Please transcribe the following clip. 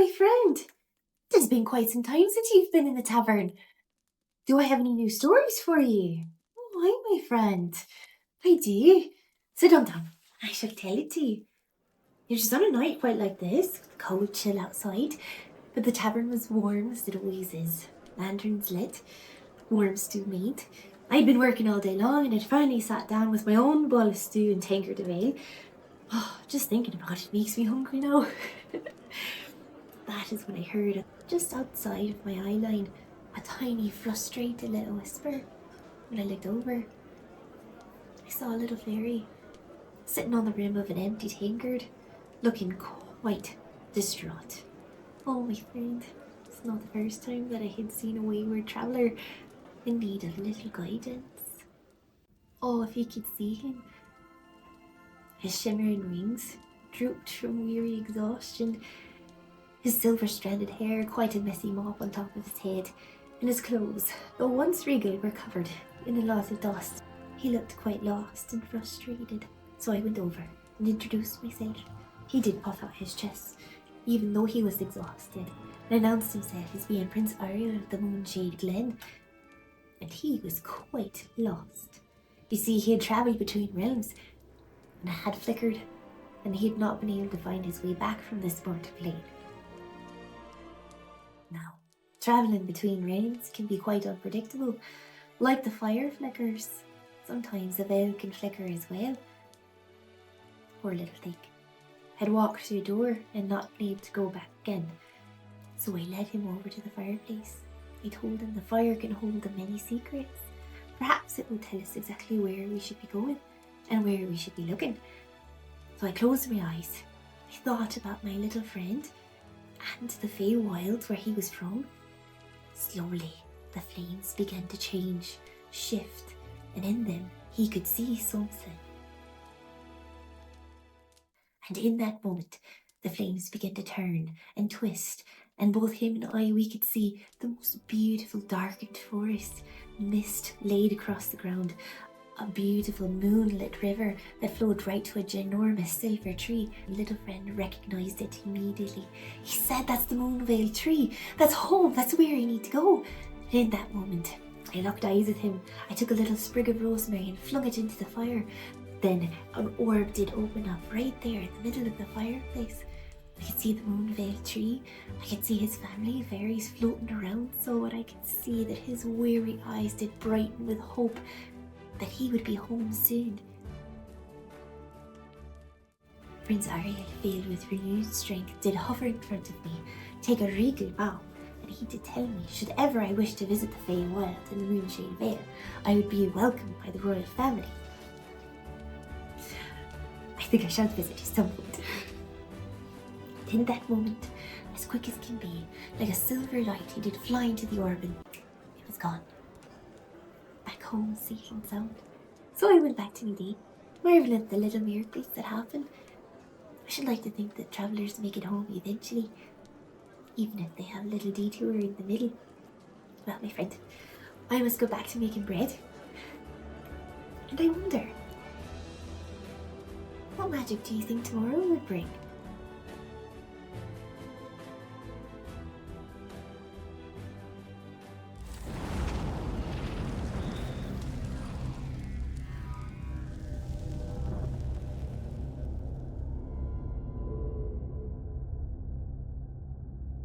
my friend. It has been quite some time since you've been in the tavern. Do I have any new stories for you? Oh, hi, my friend. I do. Sit on down. I shall tell it to you. It was on a night quite like this, cold chill outside, but the tavern was warm as it always is. Lanterns lit, warm stew made. I'd been working all day long and had finally sat down with my own bowl of stew and tankard of ale. Oh, just thinking about it makes me hungry now. That is when I heard, just outside of my eye line, a tiny, frustrated little whisper. When I looked over, I saw a little fairy sitting on the rim of an empty tankard, looking quite distraught. Oh, my friend, it's not the first time that I had seen a wayward traveller in need of a little guidance. Oh, if you could see him. His shimmering wings drooped from weary exhaustion, his silver-stranded hair quite a messy mop on top of his head, and his clothes, though once regal, were covered in a lot of dust. He looked quite lost and frustrated, so I went over and introduced myself. He did puff out his chest, even though he was exhausted, and announced himself as being Prince Ariel of the Moonshade Glen, and he was quite lost. You see, he had travelled between realms, and it had flickered, and he had not been able to find his way back from this mortal plane. Now, travelling between realms can be quite unpredictable. Like the fire flickers, sometimes the veil can flicker as well. Poor little thing had walked through a door and not been able to go back again. So I led him over to the fireplace. I told him the fire can hold many secrets. Perhaps it will tell us exactly where we should be going and where we should be looking. So I closed my eyes. I thought about my little friend and the Fae Wilds where he was from. Slowly, the flames began to change, shift, and in them he could see something. And in that moment, the flames began to turn and twist, and both him and I, we could see the most beautiful darkened forest, mist laid across the ground, a beautiful moonlit river that flowed right to a ginormous silver tree. My little friend recognised it immediately. He said, "That's the Moonveil tree. That's home. That's where I need to go." And in that moment, I locked eyes with him. I took a little sprig of rosemary and flung it into the fire. Then an orb did open up right there in the middle of the fireplace. I could see the Moonveil tree. I could see his family of fairies floating around, so I could see that his weary eyes did brighten with hope that he would be home soon. Prince Ariel, filled with renewed strength, did hover in front of me, take a regal bow, and he did tell me, should ever I wish to visit the Fae Wilds and the Moonshade Vale, I would be welcomed by the royal family. I think I shall visit at some point. And in that moment, as quick as can be, like a silver light, he did fly into the orb and it was gone. Back home, safe and sound. So I went back to my day, marvelling at the little miracles that happen. I should like to think that travellers make it home eventually, even if they have a little detour in the middle. Well, my friend, I must go back to making bread. And I wonder, what magic do you think tomorrow would bring?